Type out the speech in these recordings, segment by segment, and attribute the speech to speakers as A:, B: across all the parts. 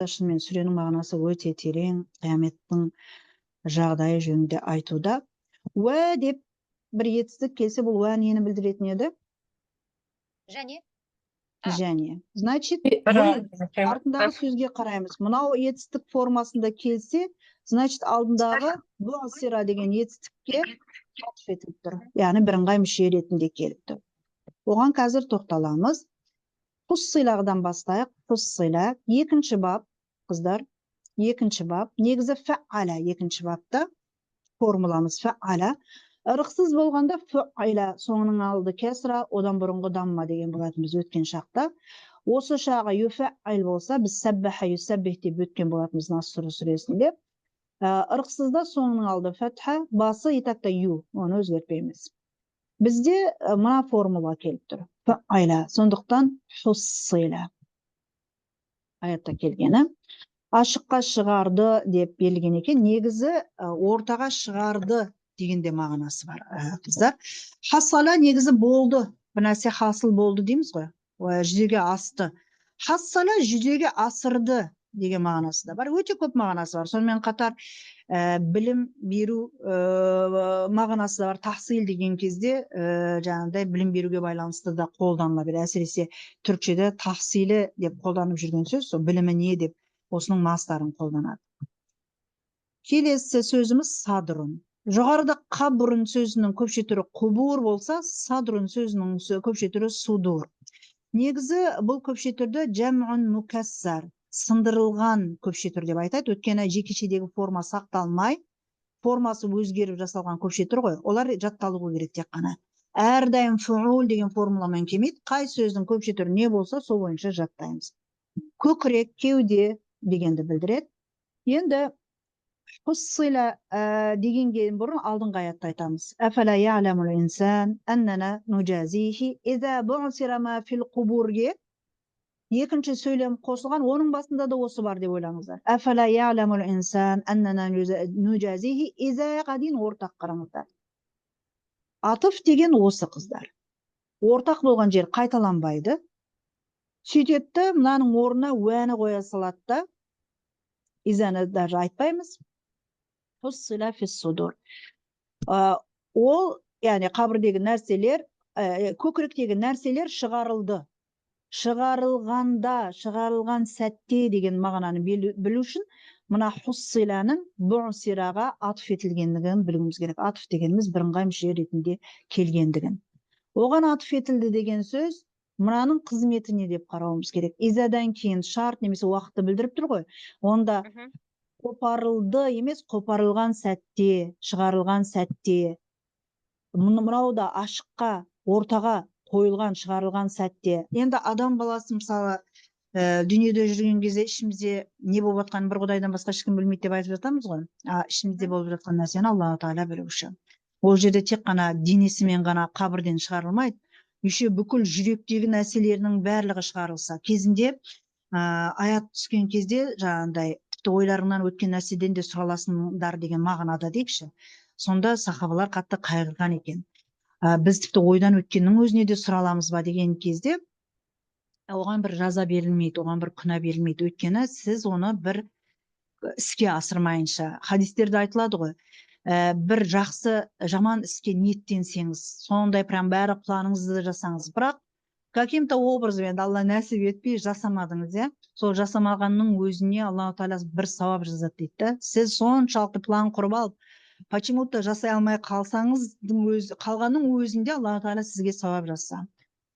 A: Шынымен сүренің мағынасы өте терең, қияметтің жағдайы жөнінде айтуда. Уә деп бір етістік келсе, бұл уә нені білдіретін еді? Және. Значит, артындағы сөзге қараймыз. Мынау етістік формасында келсе, значит, алдындағы буасира деген етістікке атф етіліп тұр. Яғни бірыңғай мүше ретінде келіп тұр. Оған қазір тоқталамыз. Фуссилағыдан бастайық. Фуссила. Екінші бап, қыздар. Екінші бап. Негізі фә'ала. Екінші бапта формуламыз фә'ала. Ырықсыз болғанда фә'ила. Соңының алды кесра, одан бұрынғы дамма деген болатын біз өткен шақта. Осы шағы юфә'ил болса, біз сәббәха юсәббих деп өткен болатымыз Нас-Сур сүресінде. Ырықсызда соңының алды фәтха, басы итакта ю. Оны өзгертпейміз. Бізде мына формула келіп тұр. Фә'ила. Сондықтан фуссила. Аятта келгені. Ашыққа шығарды деп берілген екен. Негізі ортаға шығарды дегенде мағынасы бар, қыздар. Хасала негізі болды. Бір нәрсе хасыл болды дейміз ғой. Жүзеге асты. Хассала жүзеге асырды деген мағынасы да бар. Өте көп мағынасы бар. Сонымен қатар білім беру мағынасы да бар. Тахсил деген кезде жаңағыдай білім беруге байланысты да қолданыла береді. Әсіресе түркшеде тахсилі деп қолданып жүрген сөз, сол білімі не деп осының мастарын қолданады. Келесі сөзіміз садрун. Жоғарыда қабрун сөзінің көпше түрі құбур болса, садрун сөзінің көпше түрі судур. Негізі бұл көпше түрді жәмүн мукассар, сындырылған көпше түр деп айтады. Өйткені жекешедегі форма сақталмай, формасы өзгеріп жасалған көпше түр ғой. Олар жатталуы керек тек қана. Әрдайым фуул деген формуламен келмейді. Қай сөздің көпше түрі не болса, сол бойынша жаттаймыз. Көкірек, кеуде дегенді білдіреді. Енді Фуссила дегенге бұрын алдыңғы аятты айтамыз. Афала я'ламул инсан аннана нужазихи иза бу'сира ма фил қубурге екінші сөйлем қосылған, оның басында да осы бар деп ойлаңыздар. Афала я'ламул инсан аннана нужазихи иза қадин ортақ қараңыздар. Атыф деген осы, қыздар. Ортақ болған жер қайталанбайды. Сөйтетті, мынаның орнына уәні қоя салады да, изаны даже айтпаймыз. Фуссила фиссудур. Ол, яғни қабірдегі нәрселер, көкіректегі нәрселер шығарылды. Шығарылғанда, шығарылған сәтте деген мағынаны білу үшін, мына хуссиланың бу'сираға атф етілгендігін білуіміз керек. Атф дегеніміз бірыңғай мүше ретінде келгендігін. Оған атф етілді деген сөз, мынаның қызметіне деп қарауымыз керек. Изадан кейін шарт немесе уақытты білдіріп тұр ғой. Онда қопарылды емес, қопарылған сәтте, шығарылған сәтте. Мынау да ашыққа, ортаға қойылған, шығарылған сәтте. Енді адам баласы мысалы дүниеде жүрген кезде ішімізде не болып жатқанын бір Құдайдан басқа ешкім білмейді деп айтып жатамыз ғой. Ішімізде болып жатқан нәрсені Алла Тағала білуші. Ол жерде тек қана денесімен ғана қабірден шығарылмайды. Еще бүкіл жүректегі нәрселерінің барлығы шығарылса. Кезінде аят түскен кезде жаңағындай тіпті ойларыңнан өткен нәрседен де сұраласыңдар деген мағынада дейікші. Сонда сахабалар қатты қайғырған екен. Біз тіпті ойдан өткеннің өзіне де сұраламыз ба деген кезде оған бір жаза берілмейді, оған бір күнә берілмейді. Өйткені сіз оны бір іске асырмайынша. Хадистерде айтылады ғой. Бір жақсы жаман іске ниеттенсеңіз, сондай прям бәрі планыңызды жасаңыз, бірақ каким-то образом Алла нәсіп етпей жасамадыңыз, сол жасамағанның өзіне Алла Тағала бір сауап жазады дейді. Сіз соншалықты план құрып алып, почему-то жасай алмай қалғанның өзінде Алла Тағала сізге сауап жазса.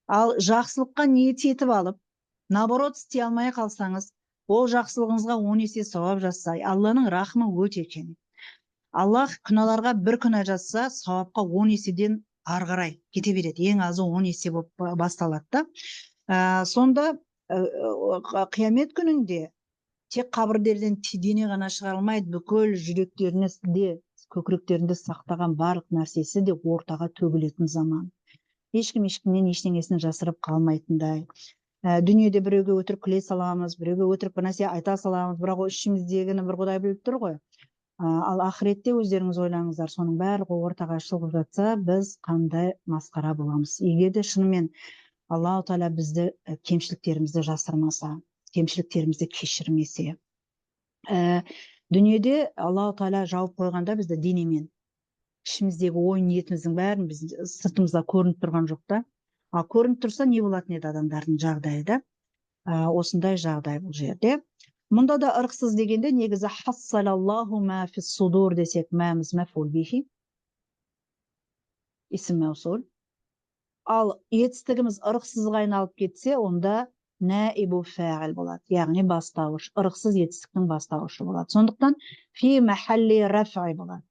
A: Ал жақсылыққа ниет етіп алып, наоборот істей алмай қалсаңыз, ол жақсылығыңызға 10 есе сауап жазса, Алланың рахымы өте кең. Аллах күнәларға бір күнә жазса, сауапқа 10 еседен ары қарай кете береді. Ең азы 10 есе болып басталады. Сонда қиямет күнінде тек қабірдерден дене ғана шығарылмайды, бүкіл жүректерінде, көкіректерінде сақтаған барлық нәрсесі де ортаға төгілетін заман. Ешкімнен ештеңесін жасырып қалмайтындай. Дүниеде біреуге өтірік күле саламыз, біреуге өтірік бір нәрсе айта саламыз, бірақ ішіміздегіні бір Құдай біліп тұр ғой. Ал ақыретте өздеріңіз ойлаңыздар, соның барлығы ортаға шығып жатса, біз қандай масқара боламыз. Егер де шынымен Аллаху Тағала бізді кемшіліктерімізді жасырмаса. кемшіліктерімізді кешірмесе. Дүниеде Алла Тағала жауып қойғанда бізді денемен, ішіміздегі ой ниетіміздің бәрін біз сыртымызда көрініп тұрған жоқ та. Көрініп тұрса не болатын еді адамдардың жағдайы да? Осындай жағдай бұл жерде. Мұнда да ырықсыз дегенде негізі хассалаллаху ма фис судур десек, мәміз мәфул бихи, исім мәусул. Ал етістігіміз ырықсызға айналып кетсе, онда наибу фаил болады, яғни бастауыш, ырықсыз етістіктің бастауышы болады. Сондықтан фи махалли рафи болады.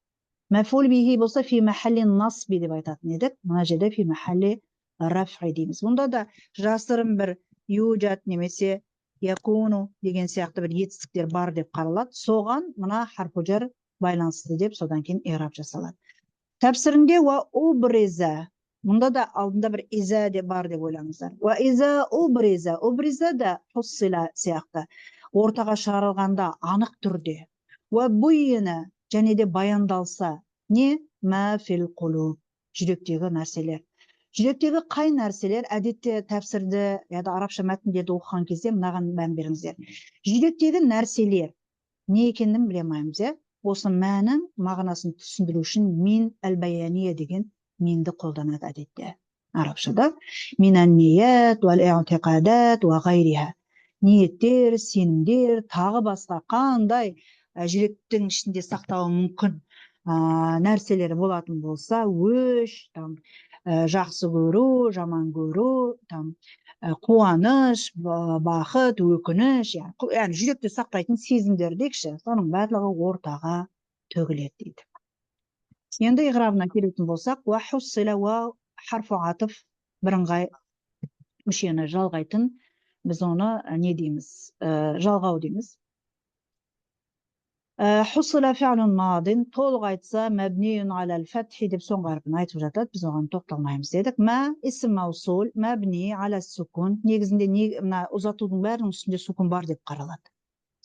A: Мәфул бихи болса фи махалли насби деп айтатын едік. Мына жерде фи махалли рафи дейміз. Мұнда да жасырын бір юджат немесе якуну деген сияқты бір етістіктер бар деп қаралады. Соған мына харфуджар байланысты деп содан кейін ираб жасалады. Тәпсірінде уа убриза, мұнда да алдында бір иза де бар деп ойлаңыздар. Уа иза убриза, убриза да хуссила сияқты ортаға шығарылғанда анық түрде. Уа буйина, және де баяндалса, не ма фил қулуб, жүректегі нәрселер. Жүректегі қай нәрселер? Әдетте тәпсірді яда арабша мәтіндерді оқыған кезде мынаған мән беріңіздер. Жүректегі нәрселер не екенін біле алмаймыз, осы мәнің мағынасын түсіндіру үшін мин әл-баяния деген минді қолданады әдетте арабшада. Минан ният вал иътиқадат ва гайриха. Ниеттер, сенімдер, тағы басқа қандай жүректің ішінде сақтауы мүмкін нәрселер болатын болса, өш, жақсы көру, жаман көру, қуаныш, бақыт, өкініш, яғни жүректе сақтайтын сезімдер дейікші, соның барлығы ортаға төгіледі дейді. Енді иғрабына келетін болсақ, уа хуссила уа харфу атыф, бірыңғай мүшені жалғайтын, біз оны не дейміз? Жалғау дейміз. Хуссила фи'лун мадин, толық айтса мәбниюн алал фатхи деп соңғы әрпін айтып жатады, біз оған тоқталмаймыз дедік. Мә исім маусул, мәбни алал сукун, негізінде мына ұзатудың бәрінің үстінде сукун бар деп қаралады.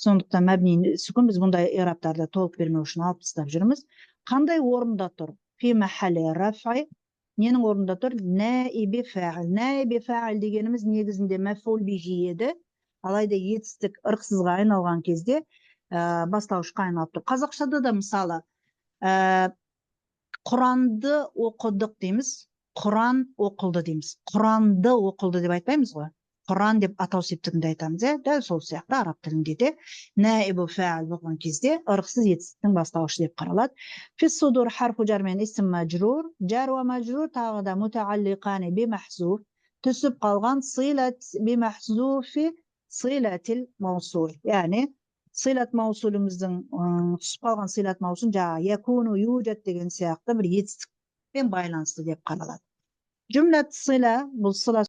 A: Сондықтан мәбни сукун біз бұндай ирабтарды толық бермеу үшін алып тастап жүрміз. Қандай орында тұр? Фи махалли рафи, ненің орында тұр? Наиби фаил. Наиби фаил дегеніміз негізінде мәфул бихи еді, алайда етістік ырықсызға айналған кезде бастауышқа айналып тұр. Қазақшада да мысалы Құранды оқыдық дейміз, Құран оқылды дейміз. Құранды оқылды деп айтпаймыз ғой. Құран деп атау септігінде айтамыз, дәл сол сияқты араб тілінде де наибу фаил болған кезде ырықсыз етістіктің бастауышы деп қаралады. Фис судур харфу жар мен исім мәжрур, жар ва мәжрур тағы да мутааллиқани би махзуф, түсіп қалған силат би махзуфи силатил маусул, яғни силат маусулымыздың түсіп қалған силат маусул жаңағы якуну юджат деген сияқты бір етістікпен байланысты деп қаралады. Жүмлат сила, бұл сила